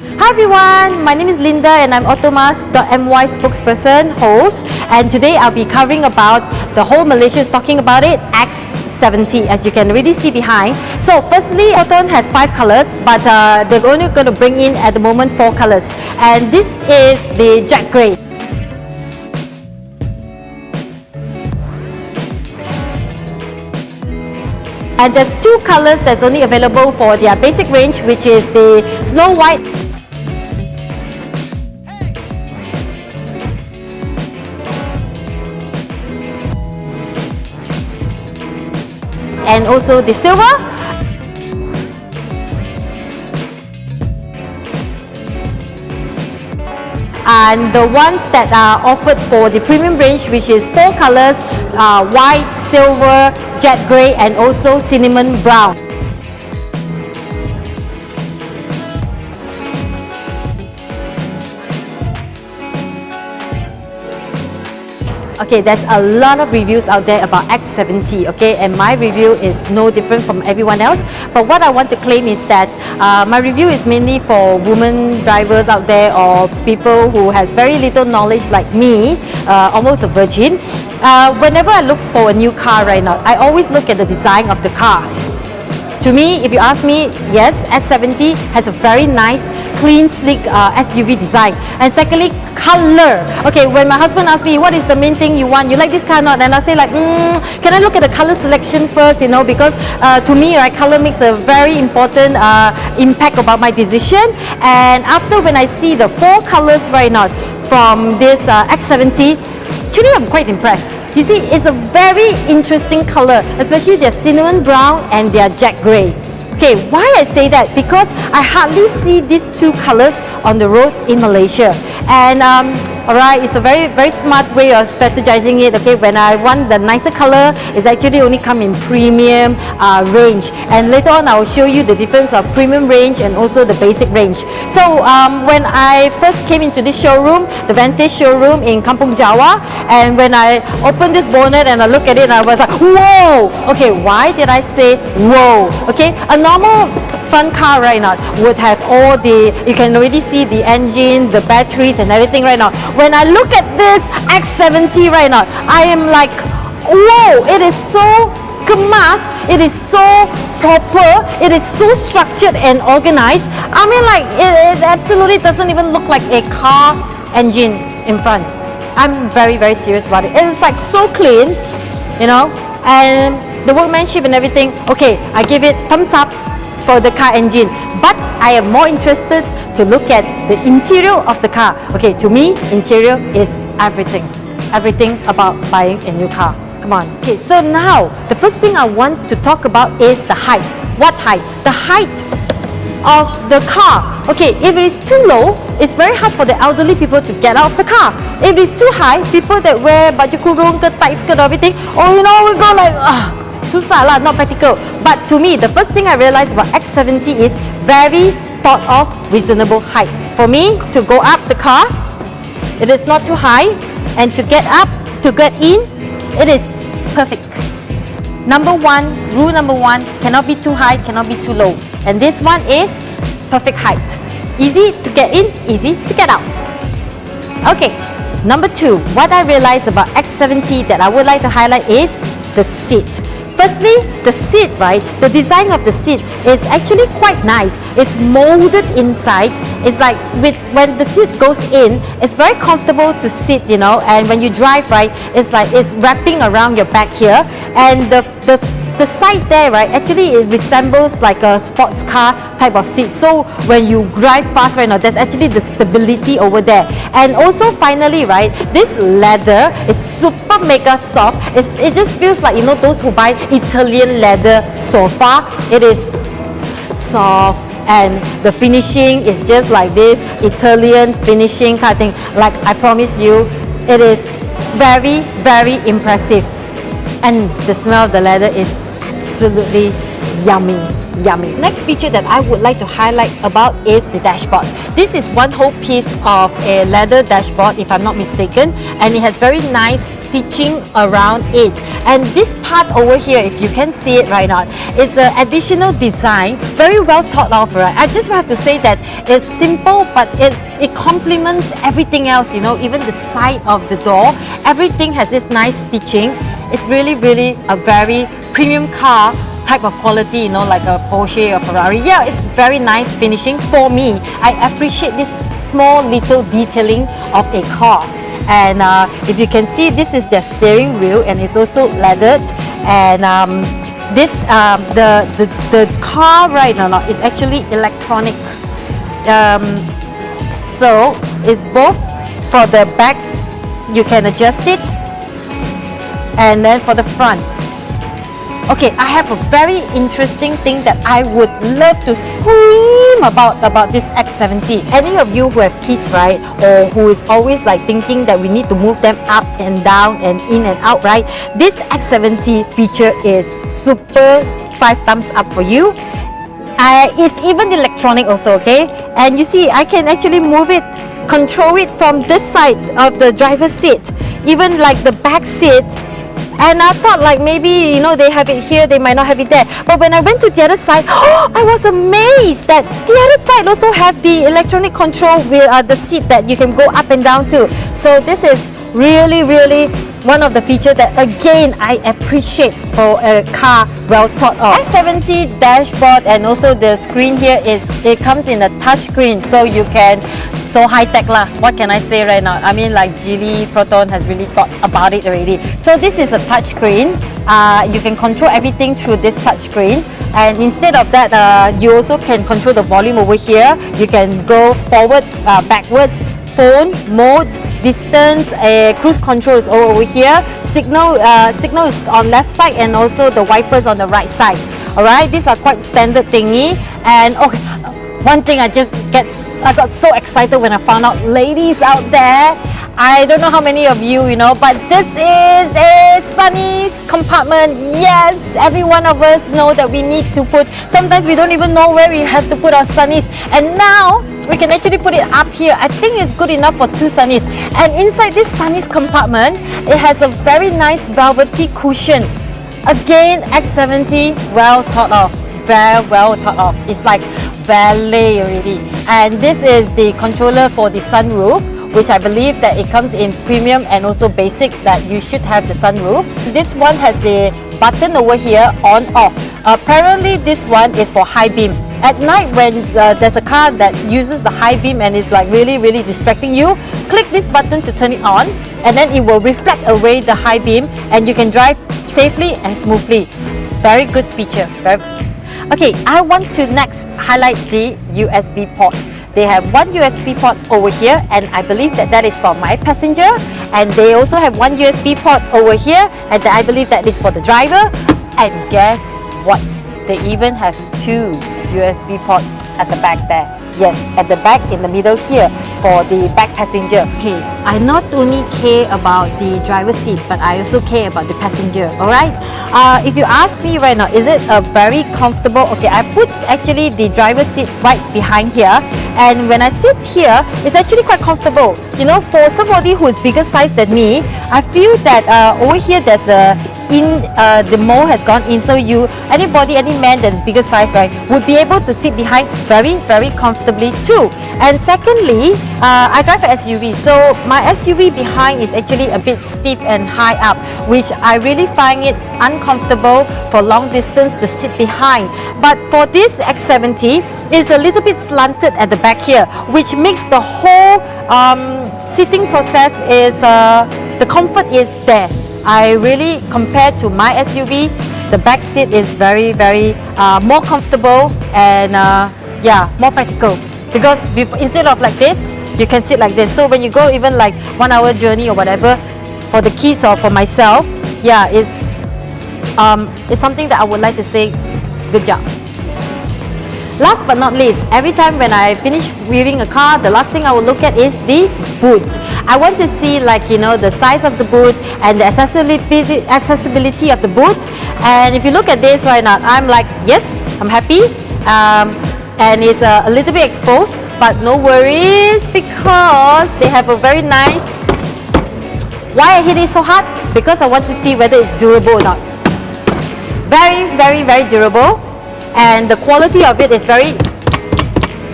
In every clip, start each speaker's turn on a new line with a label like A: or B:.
A: Hi everyone, my name is Linda and I'm automass.my spokesperson, host, and today I'll be covering about the whole Malaysia is talking about it, X70, as you can already see behind. So firstly, Proton has 5 colors, but they're only going to bring in at the moment 4 colors, and this is the jet grey. And there's 2 colors that's only available for their basic range, which is the Snow White and also the silver. And the ones that are offered for the premium range, which is 4 colors, white, silver, jet grey and also cinnamon brown. Okay, there's a lot of reviews out there about X70, okay, and my review is no different from everyone else. But what I want to claim is that my review is mainly for women drivers out there or people who has very little knowledge like me, almost a virgin. Whenever I look for a new car right now, I always look at the design of the car. To me, if you ask me, yes, S70 has a very nice, clean, sleek SUV design. And secondly, color. Okay, when my husband asks me, what is the main thing you want? You like this car or not? And I'll say like, can I look at the color selection first, you know, because to me, right, color makes a very important impact about my decision. And after when I see the 4 colors right now from this X70, actually I'm quite impressed. You see, it's a very interesting color, especially their cinnamon brown and their jet grey. Okay, why I say that? Because I hardly see these 2 colors on the road in Malaysia. And alright, it's a very smart way of strategizing it. Okay, when I want the nicer color, it's actually only come in premium range. And later on, I will show you the difference of premium range and also the basic range. So when I first came into this showroom, the Vantage showroom in Kampung, Jawa, and when I opened this bonnet and I look at it, I was like, whoa! Okay, why did I say whoa? Okay, a normal front car right now would have all the, you can already see the engine, the batteries and everything right now. When I look at this X70 right now, I am like, whoa, it is so kemas, it is so proper, it is so structured and organized. I mean, like, it absolutely doesn't even look like a car engine in front. I'm very serious about it. It's like so clean, you know, and the workmanship and everything. Okay, I give it thumbs up for the car engine, but I am more interested to look at the interior of the car. Okay, to me, interior is everything about buying a new car. Come on. Okay, so now the first thing I want to talk about is the height. What height? The height of the car. Okay, if it is too low, it's very hard for the elderly people to get out of the car. If it is too high, people that wear baju kurung, tight skirt, everything, oh, you know, we go like, susah lah, not practical. But to me, the first thing I realized about X70 is very thought of reasonable height. For me, to go up the car, it is not too high, and to get up, to get in, it is perfect. Rule number one, cannot be too high, cannot be too low. And this one is perfect height. Easy to get in, easy to get out. Okay, number 2, what I realized about X70 that I would like to highlight is the seat. Firstly, the seat, right? The design of the seat is actually quite nice. It's molded inside. It's like when the seat goes in, it's very comfortable to sit, you know. And when you drive, right, it's like it's wrapping around your back here. And the side there, right, actually it resembles like a sports car type of seat. So when you drive fast right now, there's actually the stability over there. And also finally, right, this leather is super mega soft. It just feels like, you know, those who buy Italian leather sofa, it is soft and the finishing is just like this Italian finishing kind of thing. Like I promise you, it is very impressive. And the smell of the leather is absolutely yummy. Next feature that I would like to highlight about is the dashboard. This is one whole piece of a leather dashboard, if I'm not mistaken, and it has very nice stitching around it. And this part over here, if you can see it right now, is an additional design, very well thought of, right? I just have to say that it's simple, but it complements everything else, you know, even the side of the door. Everything has this nice stitching. It's really, really a very premium car type of quality, you know, like a Porsche or Ferrari. Yeah, it's very nice finishing for me. I appreciate this small little detailing of a car. And if you can see, this is the steering wheel, and it's also leathered. And this the car right now is actually electronic. So it's both for the back, you can adjust it, and then for the front. Okay, I have a very interesting thing that I would love to scream about this X70. Any of you who have kids, right, or who is always like thinking that we need to move them up and down and in and out, right? This X70 feature is super 5 thumbs up for you. It's even electronic also, okay? And you see, I can actually move it, control it from this side of the driver's seat, even like the back seat. And I thought like maybe, you know, they have it here, they might not have it there. But when I went to the other side, I was amazed that the other side also have the electronic control with the seat that you can go up and down to. So this is really, really one of the features that again I appreciate for a car well thought of. X70 dashboard, and also the screen here it comes in a touch screen, so you can, so high tech lah. What can I say right now? I mean, like Geely Proton has really thought about it already. So this is a touch screen. You can control everything through this touch screen, and instead of that, you also can control the volume over here. You can go forward, backwards, phone mode, distance, cruise control is all over here. Signal is on left side, and also the wipers on the right side. Alright, these are quite standard thingy. And okay, one thing I got so excited when I found out, ladies out there, I don't know how many of you, you know, but this is a sunny compartment. Yes, every one of us know that we need to put, sometimes we don't even know where we have to put our sunnies, and now we can actually put it up here. I think it's good enough for 2 sunnies. And inside this sunnies compartment, it has a very nice velvety cushion. Again, X70, well thought of, very well thought of. It's like valet already. And this is the controller for the sunroof, which I believe that it comes in premium and also basic, that you should have the sunroof. This one has a button over here, on off. Apparently this one is for high beam. At night when there's a car that uses the high beam and is like really, really distracting you, click this button to turn it on, and then it will reflect away the high beam, and you can drive safely and smoothly. Very good feature. Okay, I want to next highlight the USB port. They have one USB port over here, and I believe that is for my passenger. And they also have one USB port over here, and I believe that is for the driver. And guess what? They even have 2 USB ports at the back there. Yes, at the back in the middle here for the back passenger. Okay, I not only care about the driver's seat, but I also care about the passenger. Alright, if you ask me right now, is it a very comfortable? Okay, I put actually the driver's seat right behind here, and when I sit here, it's actually quite comfortable. You know, for somebody who is bigger size than me, I feel that over here there's a the mold has gone in, so any man that is bigger size, right, would be able to sit behind very, very comfortably too. And secondly, I drive an SUV, so my SUV behind is actually a bit steep and high up, which I really find it uncomfortable for long distance to sit behind. But for this X70, it's a little bit slanted at the back here, which makes the whole sitting process is the comfort is there. I really, compared to my SUV, the back seat is very, very more comfortable and yeah, more practical, because instead of like this, you can sit like this. So when you go even like 1 hour journey or whatever, for the kids or for myself, yeah, it's something that I would like to say, good job. Last but not least, every time when I finish viewing a car, the last thing I will look at is the boot. I want to see, like, you know, the size of the boot and the accessibility of the boot. And if you look at this right now, I'm like, yes, I'm happy. And it's a little bit exposed, but no worries, because they have a very nice Why I hit it so hard? Because I want to see whether it's durable or not. It's very, very, very durable, and the quality of it is very,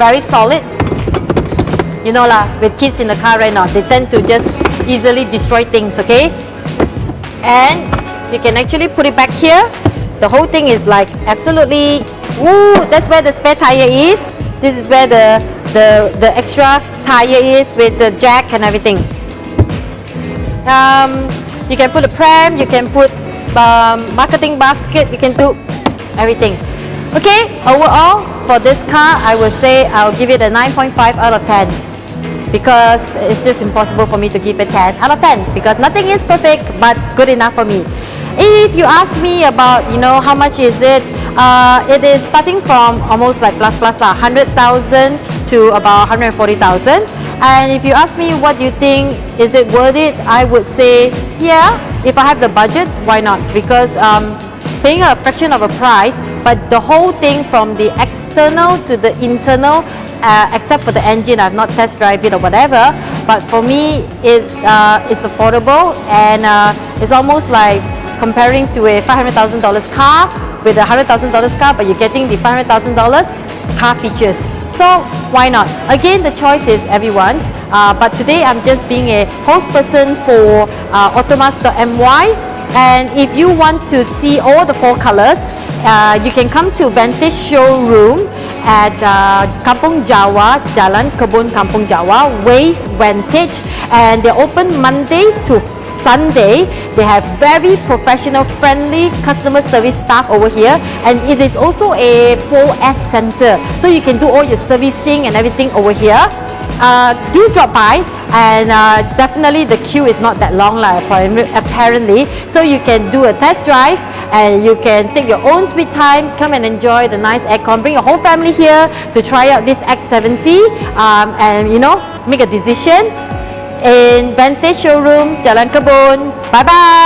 A: very solid. You know lah, with kids in the car right now, they tend to just easily destroy things, okay? And you can actually put it back here. The whole thing is like absolutely, woo, that's where the spare tire is. This is where the extra tire is with the jack and everything. You can put a pram, you can put marketing basket, you can do everything. Okay, overall for this car, I would say I'll give it a 9.5 out of 10, because it's just impossible for me to give it 10 out of 10, because nothing is perfect, but good enough for me. If you ask me about, you know, how much is it, it is starting from almost like plus 100,000 to about 140,000. And if you ask me what you think, is it worth it, I would say yeah, if I have the budget, why not? Because paying a fraction of a price, but the whole thing from the external to the internal, except for the engine, I've not test drive it or whatever, but for me it's affordable, and it's almost like comparing to a $500,000 car with a $100,000 car, but you're getting the $500,000 car features. So why not? Again, the choice is everyone's, but today I'm just being a host person for automass.my, and if you want to see all the 4 colors, you can come to Vantage Showroom at Kampung, Jawa, Jalan Kebun, Kampung, Jawa, Waste Vantage, and they're open Monday to Sunday. They have very professional, friendly customer service staff over here, and it is also a 4S center, so you can do all your servicing and everything over here. Do drop by, and definitely the queue is not that long apparently, so you can do a test drive and you can take your own sweet time, come and enjoy the nice aircon, bring your whole family here to try out this X70, and you know, make a decision in Vantage Showroom, Jalan Kebun. Bye bye.